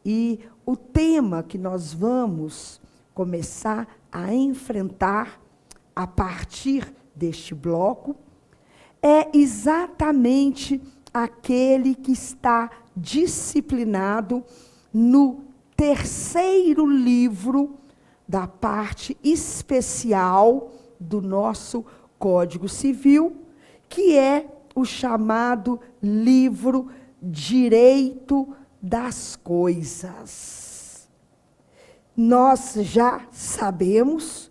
E o tema que nós vamos começar a enfrentar a partir deste bloco é exatamente aquele que está disciplinado no terceiro livro da parte especial do nosso Código Civil, que é o chamado livro Direito das Coisas. Nós já sabemos,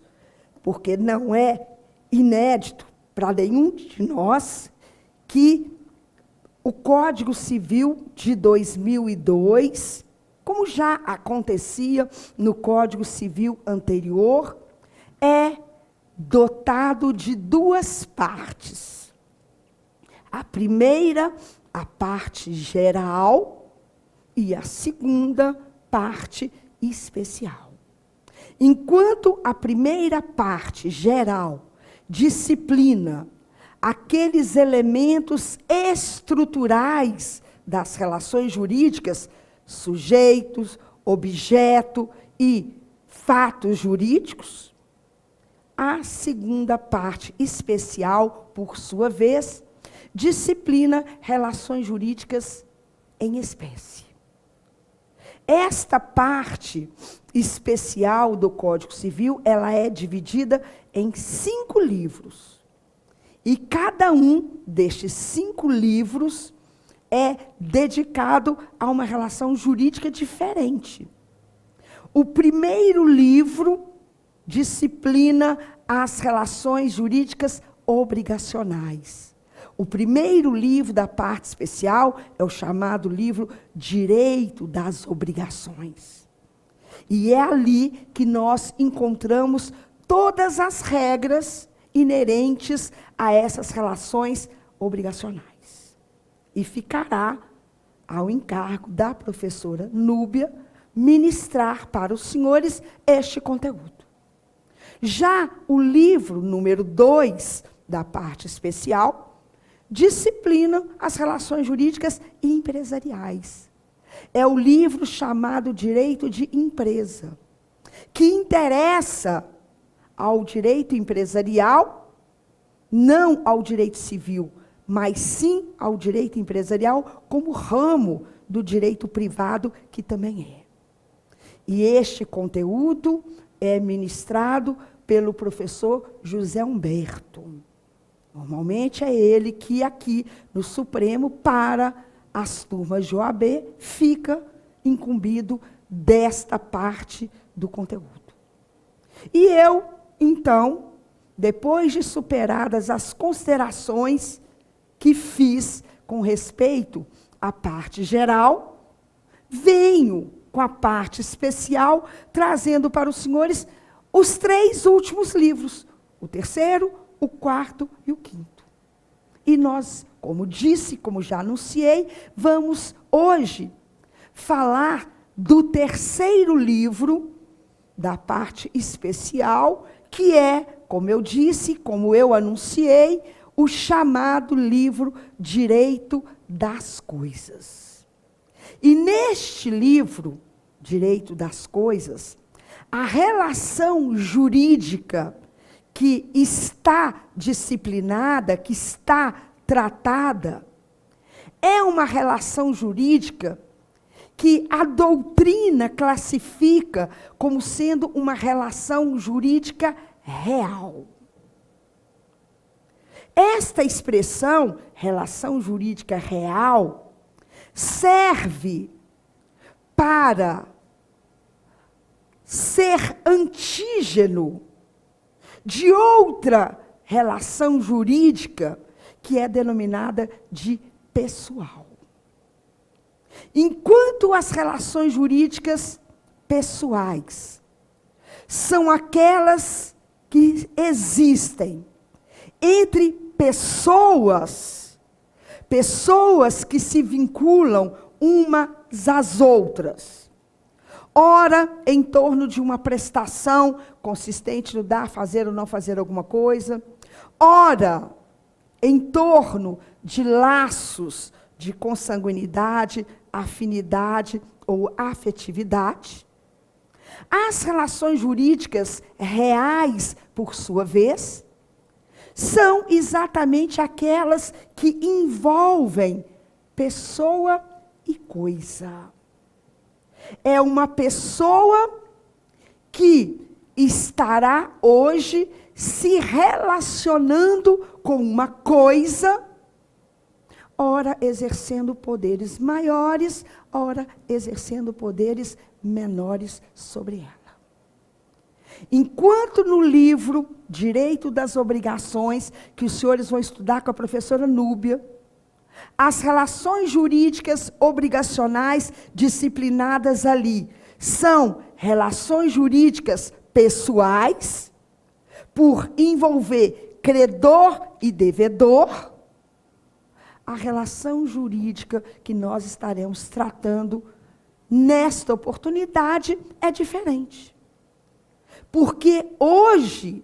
porque não é inédito para nenhum de nós, que o Código Civil de 2002, como já acontecia no Código Civil anterior, é dotado de duas partes. A primeira, a parte geral, e a segunda, parte especial. Enquanto a primeira parte geral disciplina aqueles elementos estruturais das relações jurídicas, sujeitos, objeto e fatos jurídicos, a segunda parte especial, por sua vez, disciplina relações jurídicas em espécie. Esta parte especial do Código Civil, ela é dividida em 5 livros. E cada um destes 5 livros é dedicado a uma relação jurídica diferente. O primeiro livro disciplina as relações jurídicas obrigacionais. O primeiro livro da parte especial é o chamado livro Direito das Obrigações. E é ali que nós encontramos todas as regras inerentes a essas relações obrigacionais. E ficará ao encargo da professora Núbia ministrar para os senhores este conteúdo. Já o livro número 2 da parte especial disciplina as relações jurídicas empresariais. É o livro chamado Direito de Empresa, que interessa ao direito empresarial, não ao direito civil, mas sim ao direito empresarial como ramo do direito privado, que também é. E este conteúdo é ministrado pelo professor José Humberto. Normalmente é ele que aqui no Supremo, para as turmas de OAB, fica incumbido desta parte do conteúdo. E eu, então, depois de superadas as considerações que fiz com respeito à parte geral, venho com a parte especial, trazendo para os senhores os 3 últimos livros, o terceiro, o 4º e o 5º. E nós, como disse, como já anunciei, vamos hoje falar do terceiro livro da parte especial, que é, como eu disse, como eu anunciei, o chamado livro Direito das Coisas. E neste livro, Direito das Coisas, a relação jurídica que está disciplinada, que está tratada, é uma relação jurídica que a doutrina classifica como sendo uma relação jurídica real. Esta expressão, relação jurídica real, serve para ser antígeno de outra relação jurídica que é denominada de pessoal. Enquanto as relações jurídicas pessoais são aquelas que existem entre pessoas que se vinculam umas às outras. Ora, em torno de uma prestação consistente no dar, fazer ou não fazer alguma coisa. Ora, em torno de laços de consanguinidade, afinidade ou afetividade. As relações jurídicas reais, por sua vez, são exatamente aquelas que envolvem pessoa e coisa. É uma pessoa que estará hoje se relacionando com uma coisa, ora exercendo poderes maiores, ora exercendo poderes menores sobre ela. Enquanto no livro Direito das Obrigações, que os senhores vão estudar com a professora Núbia, as relações jurídicas obrigacionais disciplinadas ali são relações jurídicas pessoais, por envolver credor e devedor. A relação jurídica que nós estaremos tratando nesta oportunidade é diferente. Porque hoje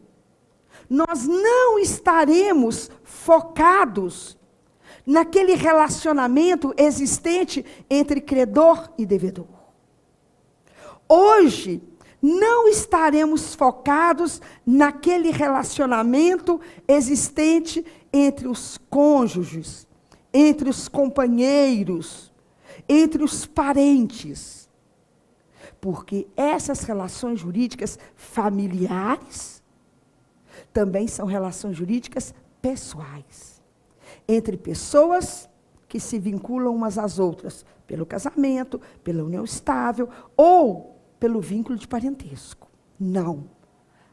nós não estaremos focados naquele relacionamento existente entre credor e devedor. Hoje não estaremos focados naquele relacionamento existente entre os cônjuges, entre os companheiros, entre os parentes. Porque essas relações jurídicas familiares também são relações jurídicas pessoais. Entre pessoas que se vinculam umas às outras pelo casamento, pela união estável ou pelo vínculo de parentesco. Não.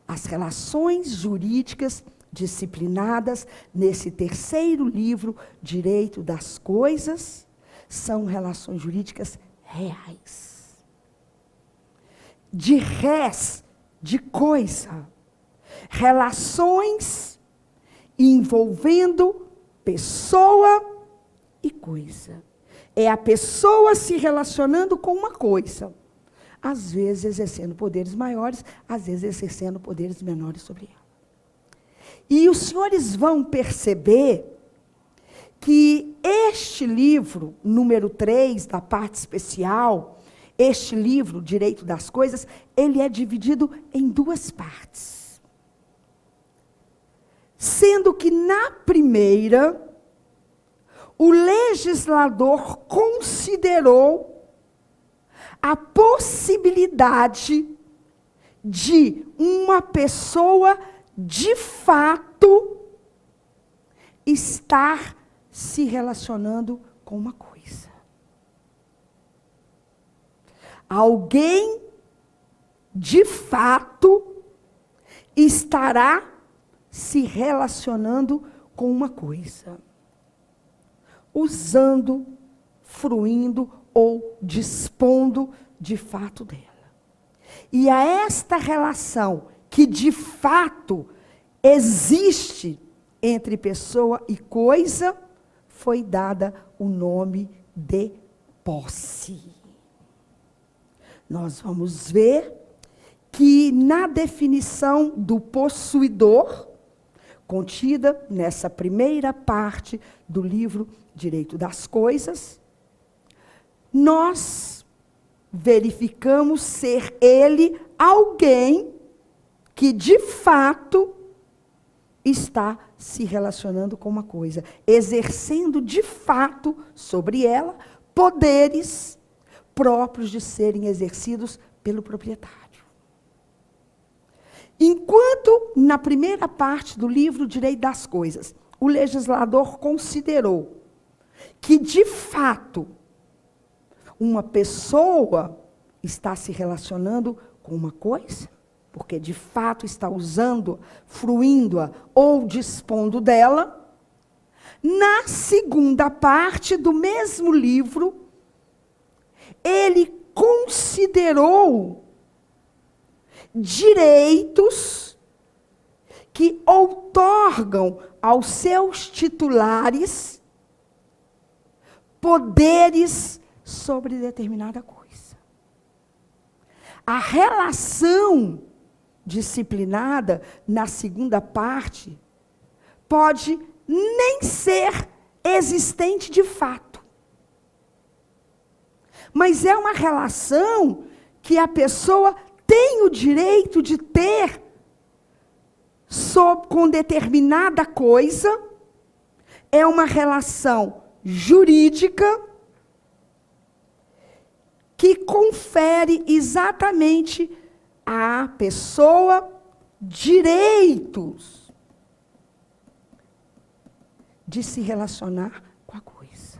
As relações jurídicas disciplinadas nesse terceiro livro, Direito das Coisas, são relações jurídicas reais. De res, de coisa. Relações envolvendo pessoa e coisa. É a pessoa se relacionando com uma coisa. Às vezes exercendo poderes maiores, às vezes exercendo poderes menores sobre ela. E os senhores vão perceber que este livro, número 3, da parte especial, este livro, Direito das Coisas, ele é dividido em duas partes. Sendo que na primeira, o legislador considerou a possibilidade de uma pessoa, de fato, estar se relacionando com uma coisa. Alguém, de fato, estará se relacionando com uma coisa. Usando, fruindo ou dispondo de fato dela. E a esta relação que de fato existe entre pessoa e coisa, foi dada o nome de posse. Nós vamos ver que na definição do possuidor, contida nessa primeira parte do livro Direito das Coisas, nós verificamos ser ele alguém que, de fato, está se relacionando com uma coisa, exercendo, de fato, sobre ela, poderes próprios de serem exercidos pelo proprietário. Enquanto, na primeira parte do livro Direito das Coisas, o legislador considerou que, de fato, uma pessoa está se relacionando com uma coisa, porque de fato está usando, fruindo-a ou dispondo dela, na segunda parte do mesmo livro, ele considerou direitos que outorgam aos seus titulares poderes sobre determinada coisa. A relação disciplinada na segunda parte pode nem ser existente de fato. mas é uma relação que a pessoa tem o direito de ter com determinada coisa. É uma relação jurídica que confere exatamente à pessoa direitos de se relacionar com a coisa.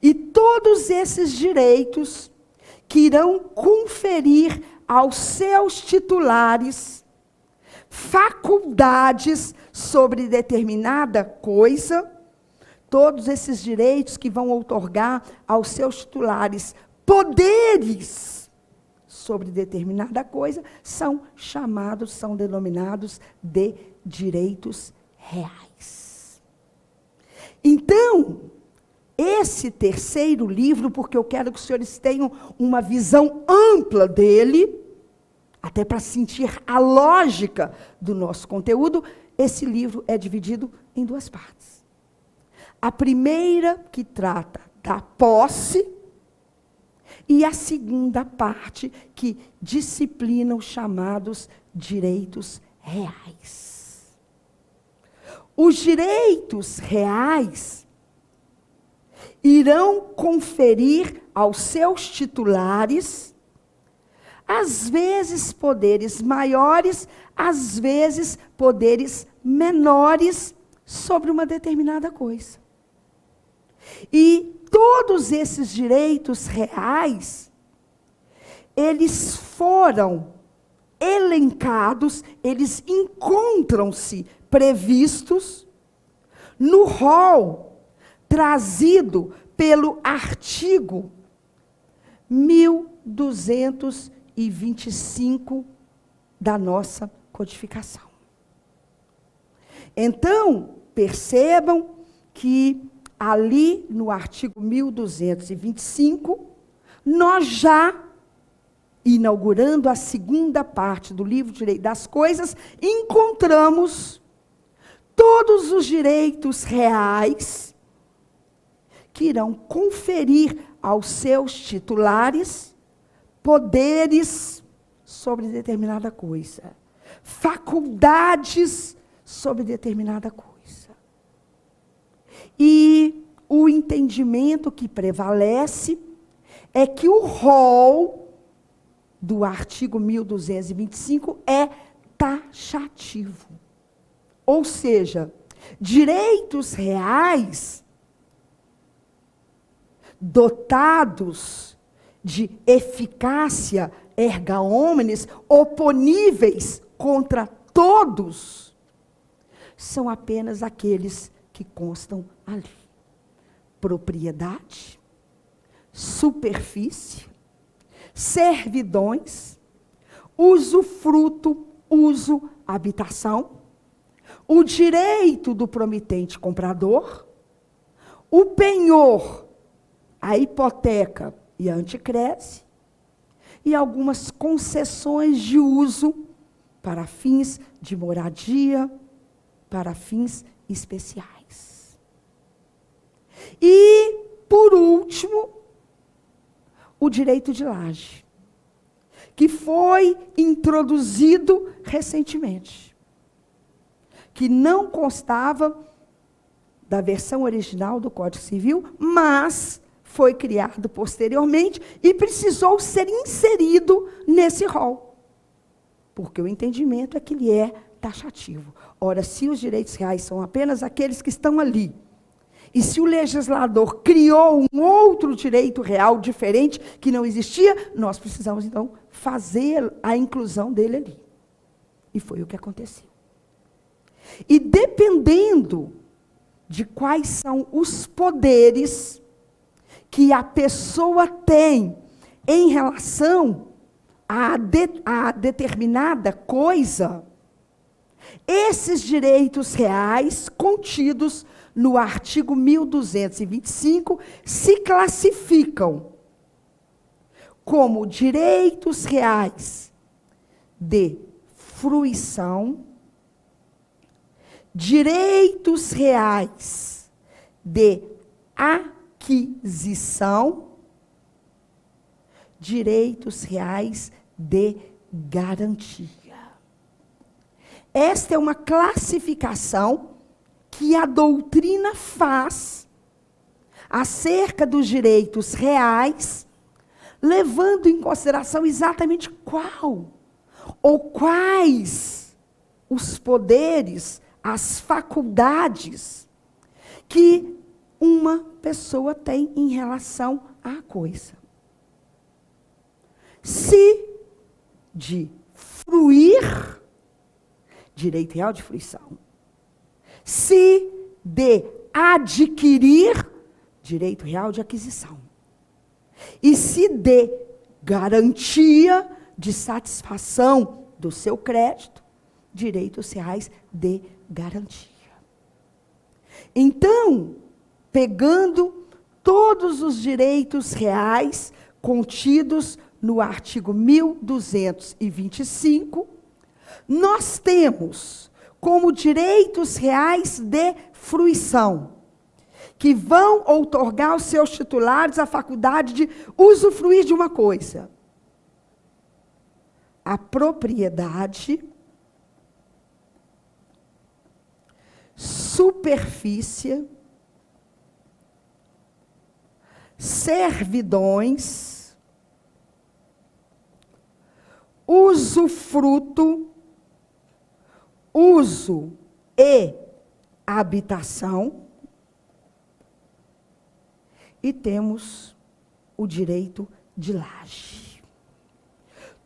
E todos esses direitos que irão conferir aos seus titulares faculdades sobre determinada coisa, todos esses direitos que vão outorgar aos seus titulares poderes sobre determinada coisa, são denominados de direitos reais. Então, esse terceiro livro, porque eu quero que os senhores tenham uma visão ampla dele, até para sentir a lógica do nosso conteúdo, esse livro é dividido em duas partes. A primeira, que trata da posse, e a segunda parte, que disciplina os chamados direitos reais. Os direitos reais irão conferir aos seus titulares, às vezes poderes maiores, às vezes poderes menores sobre uma determinada coisa. E todos esses direitos reais, eles foram elencados, eles encontram-se previstos no rol trazido pelo artigo 1225 da nossa codificação. Então, percebam que ali no artigo 1225, nós já, inaugurando a segunda parte do livro Direito das Coisas, encontramos todos os direitos reais que irão conferir aos seus titulares poderes sobre determinada coisa, faculdades sobre determinada coisa. E o entendimento que prevalece é que o rol do artigo 1225 é taxativo. Ou seja, direitos reais dotados de eficácia erga omnes, oponíveis contra todos, são apenas aqueles que constam ali. Propriedade, superfície, servidões, usufruto, uso, habitação, o direito do promitente comprador, o penhor, a hipoteca e a anticrese, e algumas concessões de uso para fins de moradia, para fins especiais. E, por último, o direito de laje, que foi introduzido recentemente, que não constava da versão original do Código Civil, mas foi criado posteriormente e precisou ser inserido nesse rol, porque o entendimento é que ele é taxativo. Ora, se os direitos reais são apenas aqueles que estão ali, e se o legislador criou um outro direito real diferente, que não existia, nós precisamos, então, fazer a inclusão dele ali. E foi o que aconteceu. E dependendo de quais são os poderes que a pessoa tem em relação a determinada coisa, esses direitos reais contidos no artigo 1225 se classificam como direitos reais de fruição, direitos reais de aquisição direitos reais de garantia. Esta é uma classificação que a doutrina faz acerca dos direitos reais, levando em consideração exatamente qual ou quais os poderes, as faculdades que uma pessoa tem em relação à coisa. Se de fruir, direito real de fruição. Se de adquirir, direito real de aquisição. E se de garantia de satisfação do seu crédito, direitos reais de garantia. Então, pegando todos os direitos reais contidos no artigo 1225, nós temos como direitos reais de fruição, que vão outorgar aos seus titulares a faculdade de usufruir de uma coisa. A propriedade, superfície, servidões, usufruto, uso e habitação. E temos o direito de laje.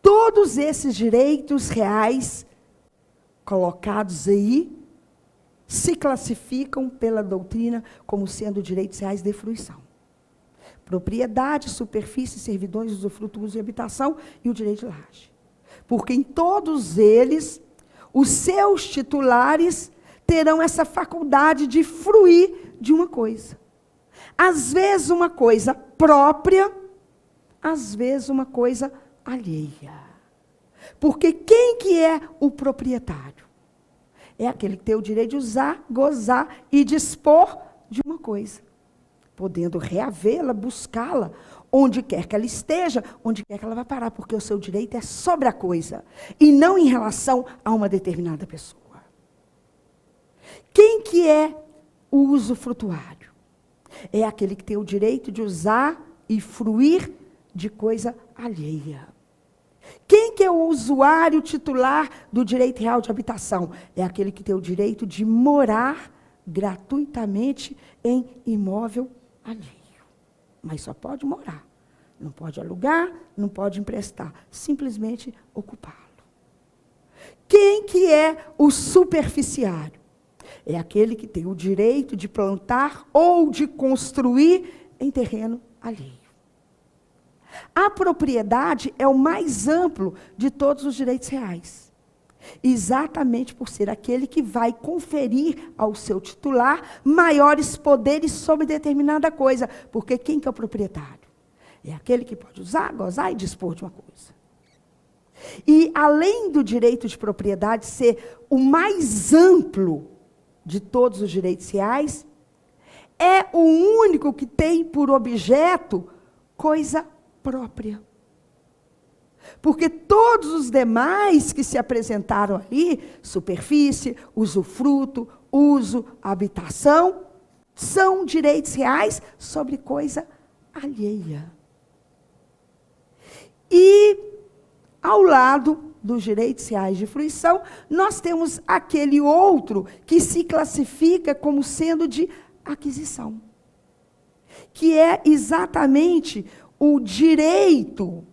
Todos esses direitos reais colocados aí se classificam pela doutrina como sendo direitos reais de fruição. Propriedade, superfície, servidões, usufruto, uso e habitação e o direito de laje. Porque em todos eles, os seus titulares terão essa faculdade de fruir de uma coisa. Às vezes uma coisa própria, às vezes uma coisa alheia. Porque quem que é o proprietário? É aquele que tem o direito de usar, gozar e dispor de uma coisa. Podendo reavê-la, buscá-la, onde quer que ela esteja, onde quer que ela vá parar, porque o seu direito é sobre a coisa, e não em relação a uma determinada pessoa. Quem que é o usufrutuário? É aquele que tem o direito de usar e fruir de coisa alheia. Quem que é o usuário titular do direito real de habitação? É aquele que tem o direito de morar gratuitamente em imóvel alheio. Mas só pode morar. Não pode alugar, não pode emprestar. Simplesmente ocupá-lo. Quem que é o superficiário? É aquele que tem o direito de plantar ou de construir em terreno alheio. A propriedade é o mais amplo de todos os direitos reais. Exatamente por ser aquele que vai conferir ao seu titular maiores poderes sobre determinada coisa. Porque quem que é o proprietário? É aquele que pode usar, gozar e dispor de uma coisa. E além do direito de propriedade ser o mais amplo de todos os direitos reais, é o único que tem por objeto coisa própria. Porque todos os demais que se apresentaram ali, superfície, usufruto, uso, habitação, são direitos reais sobre coisa alheia. E, ao lado dos direitos reais de fruição, nós temos aquele outro que se classifica como sendo de aquisição, que é exatamente o direito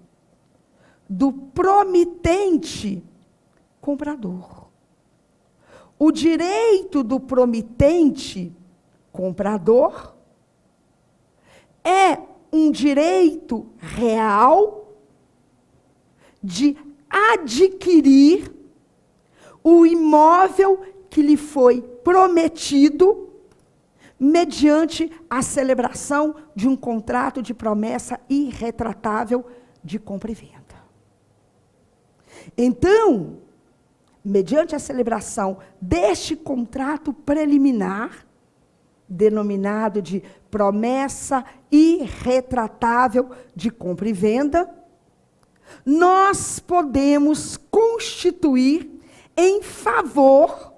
do promitente comprador. O direito do promitente comprador é um direito real de adquirir o imóvel que lhe foi prometido mediante a celebração de um contrato de promessa irretratável de compra e venda. Então, mediante a celebração deste contrato preliminar, denominado de promessa irretratável de compra e venda, nós podemos constituir em favor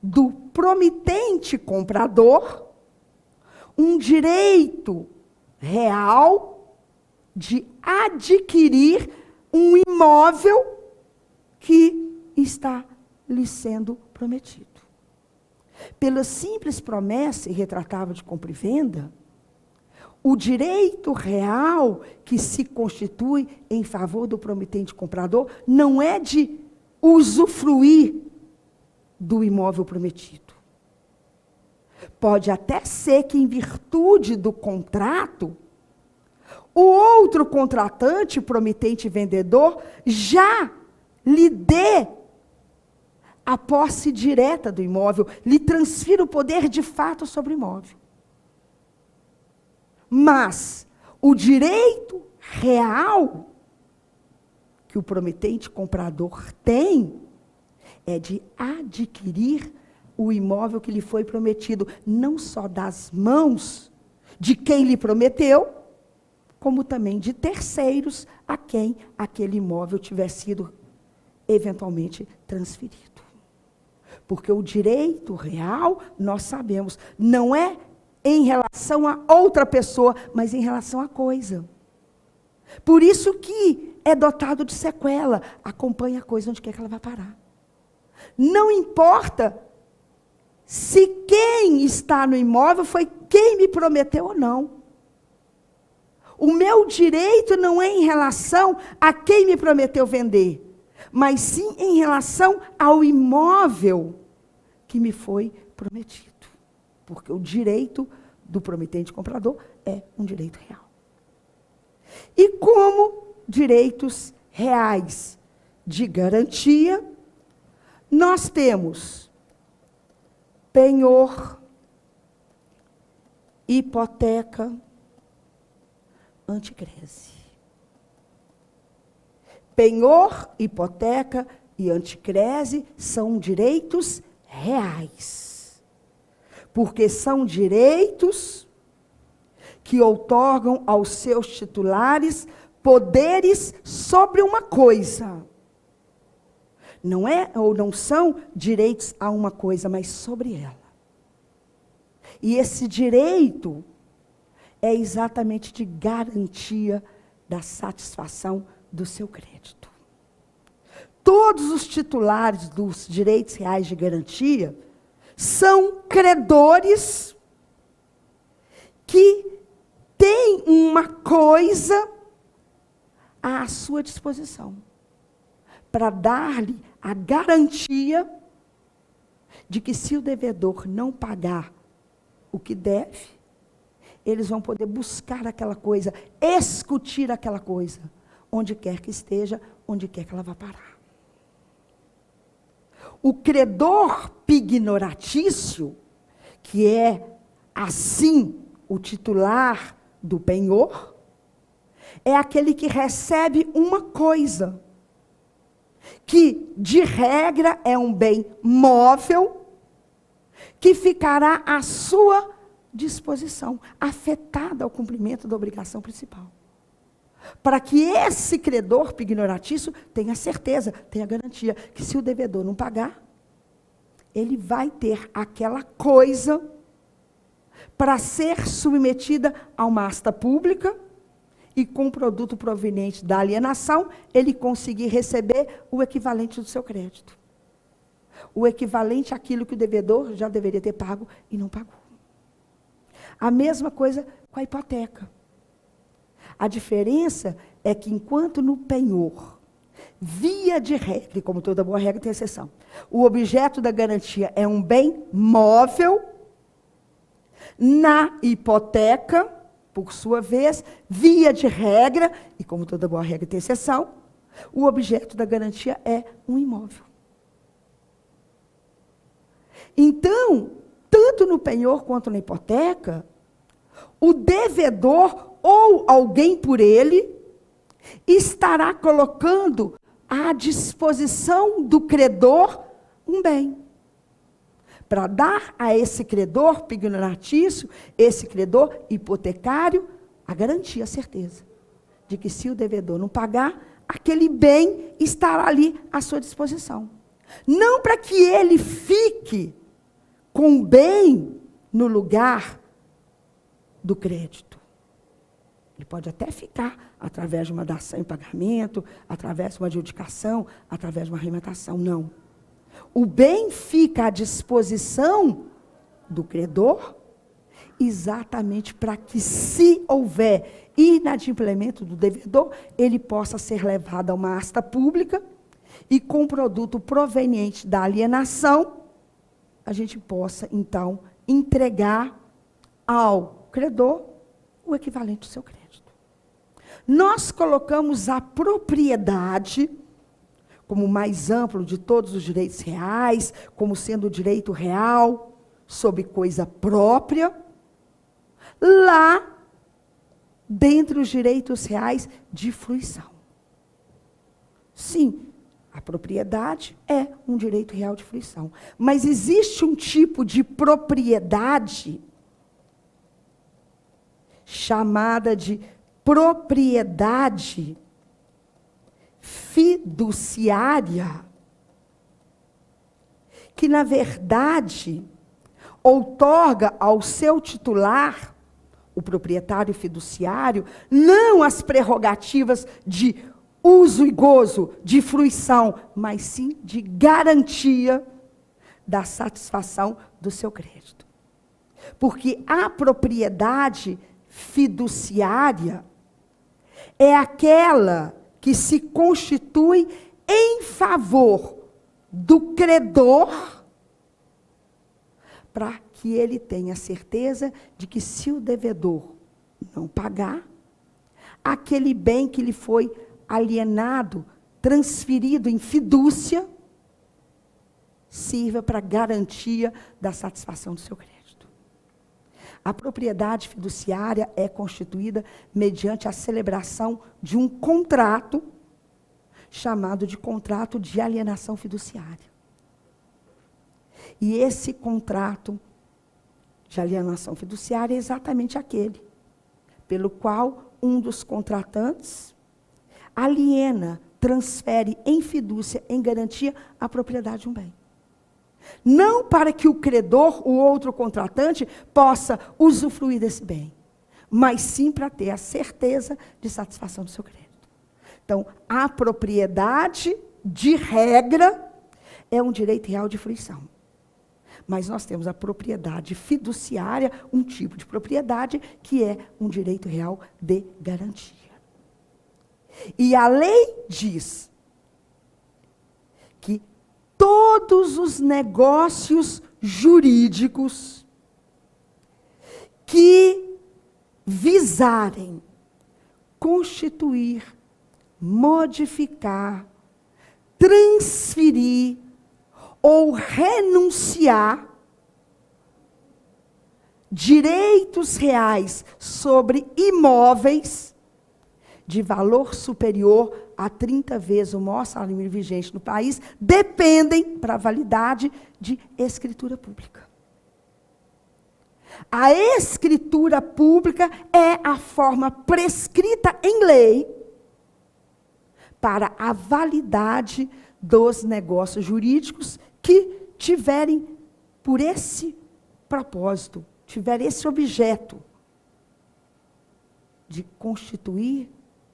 do promitente comprador um direito real de adquirir um imóvel que está lhe sendo prometido. Pela simples promessa irretratável de compra e venda, o direito real que se constitui em favor do promitente comprador não é de usufruir do imóvel prometido. Pode até ser que, em virtude do contrato, o outro contratante, promitente vendedor, já lhe dê a posse direta do imóvel, lhe transfira o poder de fato sobre o imóvel. Mas o direito real que o promitente comprador tem é de adquirir o imóvel que lhe foi prometido, não só das mãos de quem lhe prometeu, como também de terceiros a quem aquele imóvel tiver sido eventualmente transferido. Porque o direito real, nós sabemos, não é em relação a outra pessoa, mas em relação à coisa. Por isso que é dotado de sequela, acompanha a coisa onde quer que ela vai parar. Não importa se quem está no imóvel foi quem me prometeu ou não. O meu direito não é em relação a quem me prometeu vender, mas sim em relação ao imóvel que me foi prometido. Porque o direito do promitente comprador é um direito real. E como direitos reais de garantia, nós temos penhor, hipoteca, anticrese. Penhor, hipoteca e anticrese são direitos reais. Porque são direitos que outorgam aos seus titulares poderes sobre uma coisa. Não é ou não são direitos a uma coisa, mas sobre ela. E esse direito é exatamente de garantia da satisfação do seu crédito. Todos os titulares dos direitos reais de garantia são credores que têm uma coisa à sua disposição, para dar-lhe a garantia de que, se o devedor não pagar o que deve, eles vão poder buscar aquela coisa, escutir aquela coisa, onde quer que esteja, onde quer que ela vá parar. O credor pignoratício, que é, assim, o titular do penhor, é aquele que recebe uma coisa, que, de regra, é um bem móvel, que ficará à sua disposição, afetada ao cumprimento da obrigação principal. Para que esse credor pignoratício tenha certeza, tenha garantia, que se o devedor não pagar, ele vai ter aquela coisa para ser submetida a uma asta pública, e com o produto proveniente da alienação, ele conseguir receber o equivalente do seu crédito. O equivalente àquilo que o devedor já deveria ter pago e não pagou. A mesma coisa com a hipoteca. A diferença é que, enquanto no penhor, via de regra, e como toda boa regra tem exceção, o objeto da garantia é um bem móvel, na hipoteca, por sua vez, via de regra, e como toda boa regra tem exceção, o objeto da garantia é um imóvel. Então, tanto no penhor quanto na hipoteca, o devedor ou alguém por ele estará colocando à disposição do credor um bem. Para dar a esse credor pignoratício, esse credor hipotecário, a garantia, a certeza de que se o devedor não pagar, aquele bem estará ali à sua disposição. Não para que ele fique com o bem no lugar do crédito. Ele pode até ficar através de uma dação em pagamento, através de uma adjudicação, através de uma arrematação. Não. O bem fica à disposição do credor, exatamente para que, se houver inadimplemento do devedor, ele possa ser levado a uma asta pública e, com produto proveniente da alienação, a gente possa, então, entregar ao credor o equivalente do seu crédito. Nós colocamos a propriedade como o mais amplo de todos os direitos reais, como sendo o direito real sobre coisa própria, lá dentre os direitos reais de fruição. Sim, a propriedade é um direito real de fruição. Mas existe um tipo de propriedade chamada de propriedade fiduciária, que, na verdade, outorga ao seu titular, o proprietário fiduciário, não as prerrogativas de uso e gozo, de fruição, mas sim de garantia da satisfação do seu crédito. Porque a propriedade fiduciária é aquela que se constitui em favor do credor, para que ele tenha certeza de que, se o devedor não pagar, aquele bem que lhe foi alienado, transferido em fidúcia, sirva para garantia da satisfação do seu crédito. A propriedade fiduciária é constituída mediante a celebração de um contrato, chamado de contrato de alienação fiduciária. E esse contrato de alienação fiduciária é exatamente aquele pelo qual um dos contratantes aliena, transfere em fidúcia, em garantia, a propriedade de um bem. Não para que o credor, o outro contratante, possa usufruir desse bem, mas sim para ter a certeza de satisfação do seu crédito. Então, a propriedade, de regra, é um direito real de fruição. Mas nós temos a propriedade fiduciária, um tipo de propriedade, que é um direito real de garantia. E a lei diz que todos os negócios jurídicos que visarem constituir, modificar, transferir ou renunciar direitos reais sobre imóveis de valor superior a 30 vezes o maior salário mínimo vigente no país, dependem para a validade de escritura pública. A escritura pública é a forma prescrita em lei para a validade dos negócios jurídicos que tiverem por esse propósito, tiver esse objeto de constituir,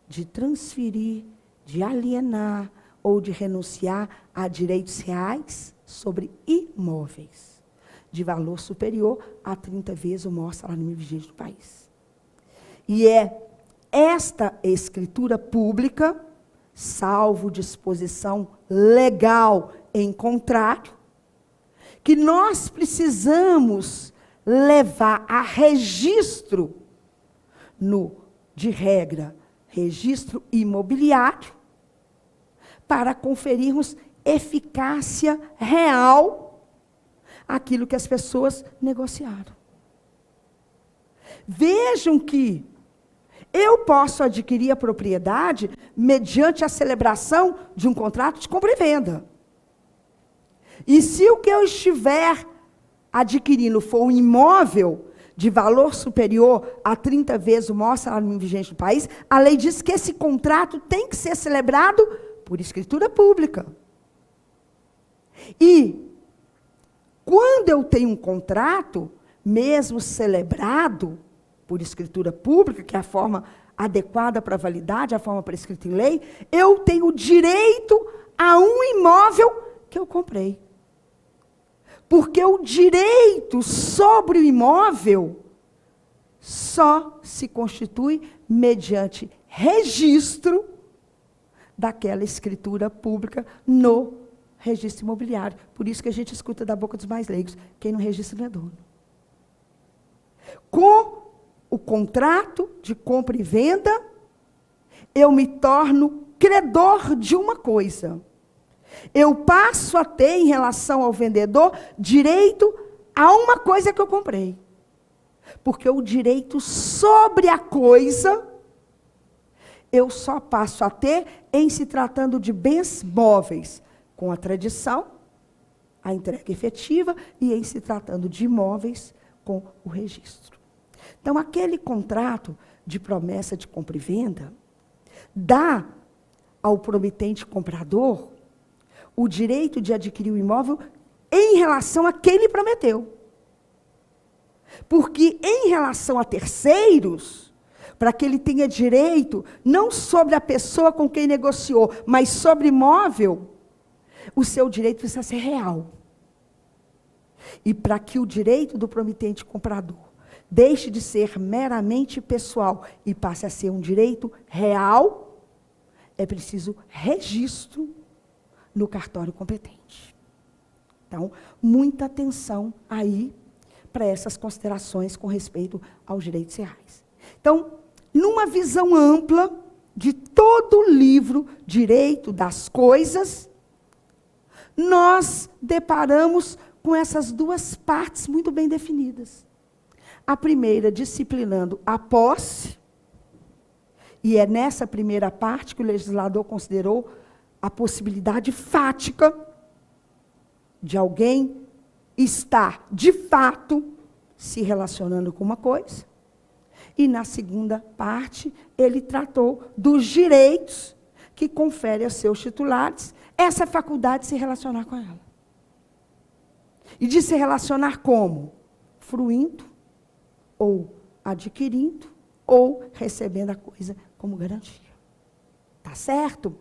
de transferir, de alienar ou de renunciar a direitos reais sobre imóveis de valor superior a 30 vezes o maior salário mínimo vigente do país. E é esta escritura pública, salvo disposição legal em contrário, que nós precisamos levar a registro de regra, registro imobiliário, para conferirmos eficácia real àquilo que as pessoas negociaram. Vejam que eu posso adquirir a propriedade mediante a celebração de um contrato de compra e venda. E se o que eu estiver adquirindo for um imóvel, de valor superior a 30 vezes o maior salário mínimo vigente do país, a lei diz que esse contrato tem que ser celebrado por escritura pública. E, quando eu tenho um contrato, mesmo celebrado por escritura pública, que é a forma adequada para a validade, a forma prescrita em lei, eu tenho direito a um imóvel que eu comprei. Porque o direito sobre o imóvel só se constitui mediante registro daquela escritura pública no registro imobiliário. Por isso que a gente escuta da boca dos mais leigos, quem não registra não é dono. Com o contrato de compra e venda, eu me torno credor de uma coisa. Eu passo a ter, em relação ao vendedor, direito a uma coisa que eu comprei. Porque o direito sobre a coisa, eu só passo a ter em se tratando de bens móveis, com a tradição, a entrega efetiva, e em se tratando de imóveis, com o registro. Então, aquele contrato de promessa de compra e venda dá ao promitente comprador o direito de adquirir o imóvel em relação a quem lhe prometeu. Porque em relação a terceiros, para que ele tenha direito, não sobre a pessoa com quem negociou, mas sobre imóvel, o seu direito precisa ser real. E para que o direito do promitente comprador deixe de ser meramente pessoal e passe a ser um direito real, é preciso registro no cartório competente. Então, muita atenção aí para essas considerações com respeito aos direitos reais. Então, numa visão ampla de todo o livro Direito das Coisas, nós deparamos com essas duas partes muito bem definidas. A primeira, disciplinando a posse, e é nessa primeira parte que o legislador considerou a possibilidade fática de alguém estar, de fato, se relacionando com uma coisa. E na segunda parte, ele tratou dos direitos que confere a seus titulares essa faculdade de se relacionar com ela. E de se relacionar como? Fruindo, ou adquirindo, ou recebendo a coisa como garantia. Tá certo?